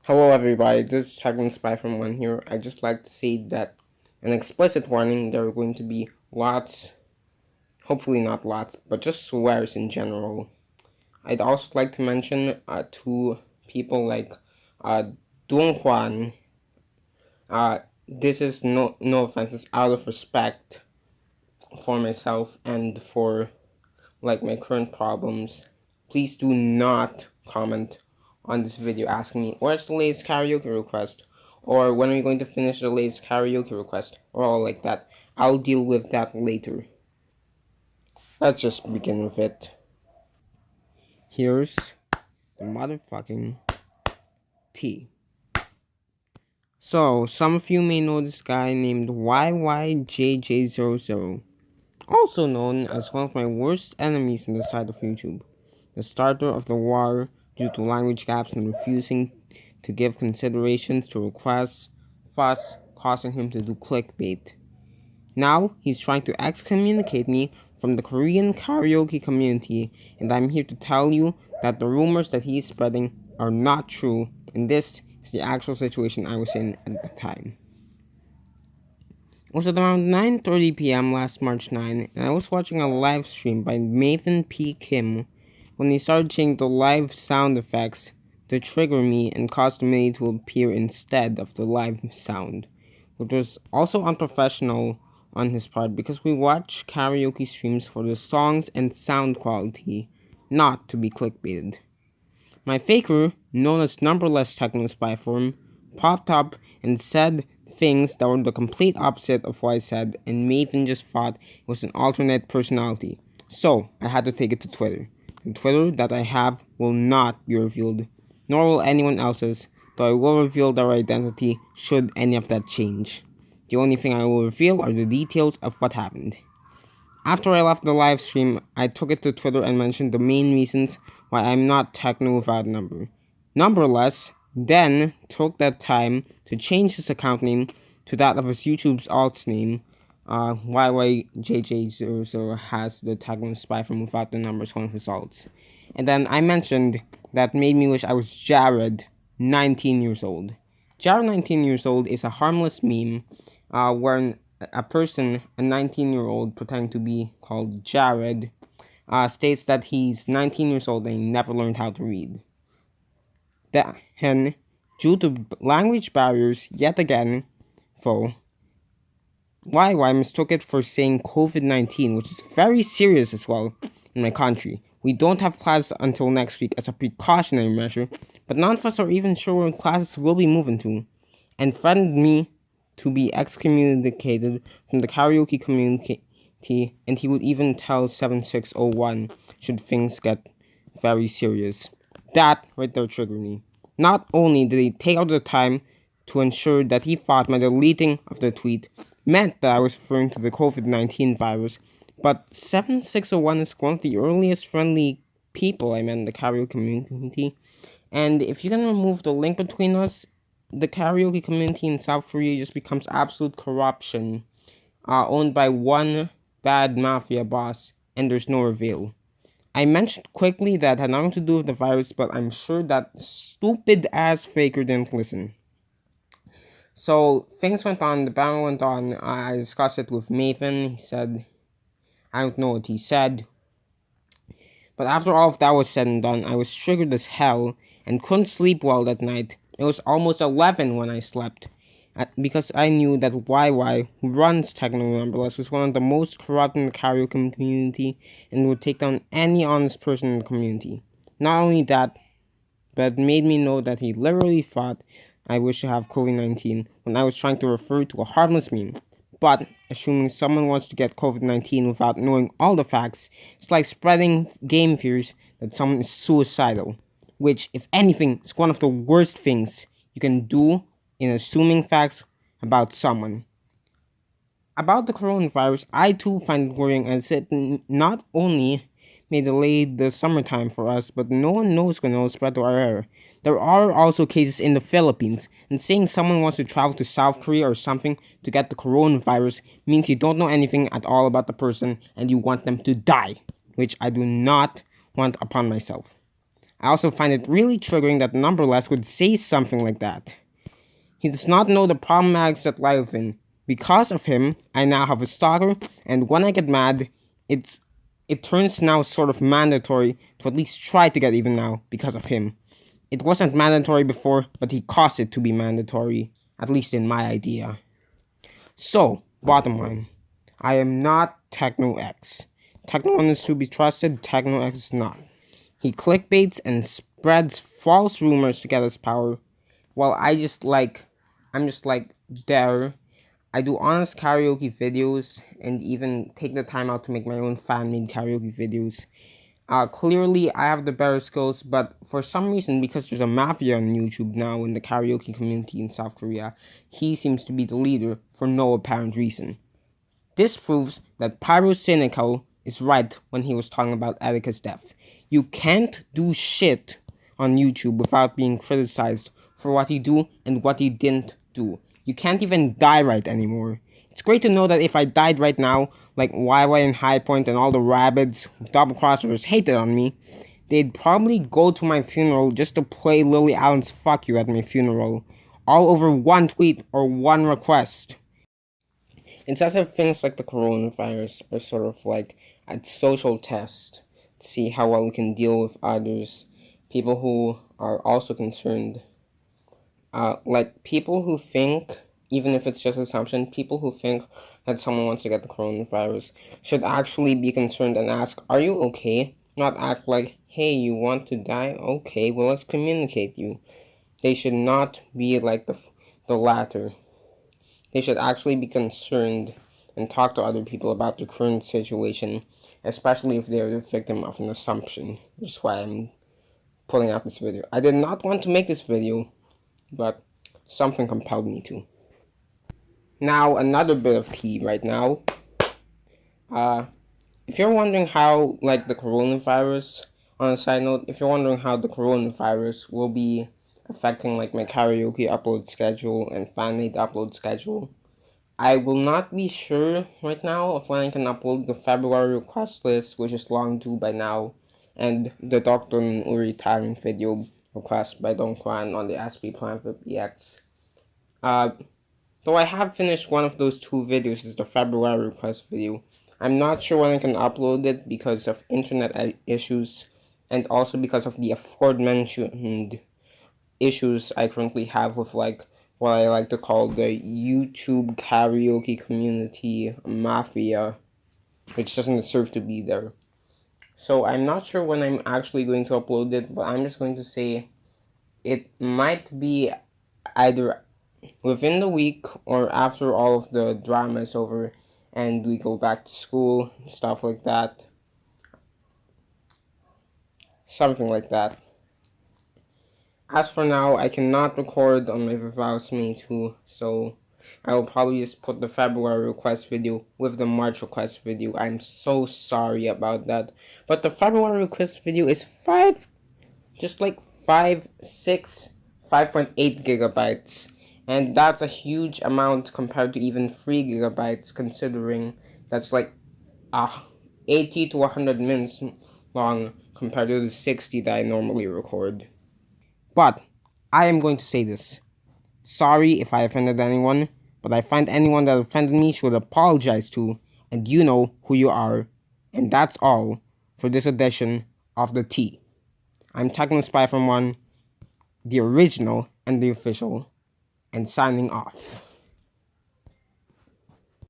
Hello everybody, this is Second Spy from One here. I'd just like to say that an explicit warning, there are going to be lots, hopefully not lots, but just swears in general. I'd also like to mention to people like Dung Huan, this is no offense, it's out of respect for myself and for like my current problems. Please do not comment on this video asking me where's the latest karaoke request, or when are you going to finish the latest karaoke request, or all like that. I'll deal with that later. Let's just begin with it. Here's the motherfucking tea. So, some of you may know this guy named YYJJ00, also known as one of my worst enemies on the side of YouTube, the starter of the war due to language gaps and refusing to give considerations to requests, thus causing him to do clickbait. Now he's trying to excommunicate me from the Korean karaoke community, and I'm here to tell you that the rumors that he's spreading are not true, and this is the actual situation I was in at the time. It was at around 9:30 p.m. last March 9, and I was watching a live stream by Nathan P. Kim when he started changing the live sound effects to trigger me and caused me to appear instead of the live sound, which was also unprofessional on his part because we watch karaoke streams for the songs and sound quality, not to be clickbaited. My faker, known as Numberless Techno Spy Forum, popped up and said things that were the complete opposite of what I said, and Maven just thought it was an alternate personality. So, I had to take it to Twitter. The Twitter that I have will not be revealed, nor will anyone else's, though I will reveal their identity should any of that change. The only thing I will reveal are the details of what happened. After I left the live stream, I took it to Twitter and mentioned the main reasons why I'm not techno without a number. Numberless then took that time to change his account name to that of his YouTube's alt name. YYJJ00 has the techno spy from without the numbers one of his alts. And then I mentioned that made me wish I was Jared, 19 years old. Jared, 19 years old is a harmless meme where a person, a 19-year-old pretending to be called Jared, states that he's 19 years old and he never learned how to read. Then, due to language barriers, yet again, though, YY mistook it for saying COVID-19, which is very serious as well in my country. We don't have class until next week as a precautionary measure, but none of us are even sure when classes will be moving to, and threatened me to be excommunicated from the karaoke community, and he would even tell 7601 should things get very serious. That right there triggered me. Not only did he take out the time to ensure that he thought my deleting of the tweet meant that I was referring to the COVID-19 virus, but 7601 is one of the earliest friendly people I met in the karaoke community, and if you can remove the link between us, the karaoke community in South Korea just becomes absolute corruption, owned by one bad mafia boss, and there's no reveal. I mentioned quickly that had nothing to do with the virus, but I'm sure that stupid ass faker didn't listen. So things went on, the battle went on. I discussed it with Maven. He said, I don't know what he said. But after all of that was said and done, I was triggered as hell and couldn't sleep well that night. It was almost 11 when I slept, because I knew that YY, who runs Techno Numberless, was one of the most corrupt in the karaoke community and would take down any honest person in the community. Not only that, but it made me know that he literally thought I wish to have COVID-19 when I was trying to refer to a harmless meme. But assuming someone wants to get COVID-19 without knowing all the facts, it's like spreading game fears that someone is suicidal, which, if anything, is one of the worst things you can do in assuming facts about someone. About the coronavirus, I too find it worrying as it not only may delay the summertime for us, but no one knows when it will spread to our area. There are also cases in the Philippines, and saying someone wants to travel to South Korea or something to get the coronavirus means you don't know anything at all about the person and you want them to die, which I do not want upon myself. I also find it really triggering that Numberless would say something like that. He does not know the problematics that lie within. Because of him, I now have a stalker, and when I get mad, it turns now sort of mandatory to at least try to get even now because of him. It wasn't mandatory before, but he caused it to be mandatory, at least in my idea. So, bottom line, I am not Techno X. Techno 1 is to be trusted, Techno X is not. He clickbaits and spreads false rumors to get his power, while I'm just like, there. I do honest karaoke videos and even take the time out to make my own fan-made karaoke videos. Clearly, I have the better skills, but for some reason, because there's a mafia on YouTube now in the karaoke community in South Korea, he seems to be the leader for no apparent reason. This proves that Pyrocynical is right when he was talking about Atticus' death. You can't do shit on YouTube without being criticized for what he do and what he didn't do. You can't even die right anymore. It's great to know that if I died right now, like YY and High Point and all the rabbits, double crossers hated on me, they'd probably go to my funeral just to play Lily Allen's Fuck You at my funeral. All over one tweet or one request. It's as if things like the coronavirus are sort of like a social test to see how well we can deal with others, people who are also concerned. Like people who think, even if it's just assumption, people who think that someone wants to get the coronavirus should actually be concerned and ask, "Are you okay?" Not act like, "Hey, you want to die? Okay, well let's communicate you." They should not be like the latter. They should actually be concerned and talk to other people about the current situation, especially if they're the victim of an assumption, which is why I'm pulling out this video. I did not want to make this video, but something compelled me to. Now, another bit of tea right now. If you're wondering how, like, the coronavirus, on a side note, if you're wondering how the coronavirus will be affecting, like, my karaoke upload schedule and fan-made upload schedule, I will not be sure right now of when I can upload the February request list, which is long due by now, and the Dr. Uri timing video request by Don Kwan on the SP Plan for BX. Though I have finished one of those two videos, is the February request video. I'm not sure when I can upload it because of internet issues, and also because of the aforementioned issues I currently have with, like, what I like to call the YouTube karaoke community mafia, which doesn't deserve to be there. So I'm not sure when I'm actually going to upload it, but I'm just going to say it might be either within the week or after all of the drama is over and we go back to school, stuff like that. Something like that. As for now, I cannot record on my Vivals Mini 2, so I will probably just put the February request video with the March request video. I'm so sorry about that. But the February request video is 5.8 gigabytes. And that's a huge amount compared to even 3 gigabytes, considering that's like 80 to 100 minutes long compared to the 60 that I normally record. But I am going to say this. Sorry if I offended anyone, but I find anyone that offended me should apologize to, and you know who you are. And that's all for this edition of The Tea. I'm Techno Spy from One, the original and the official, and signing off.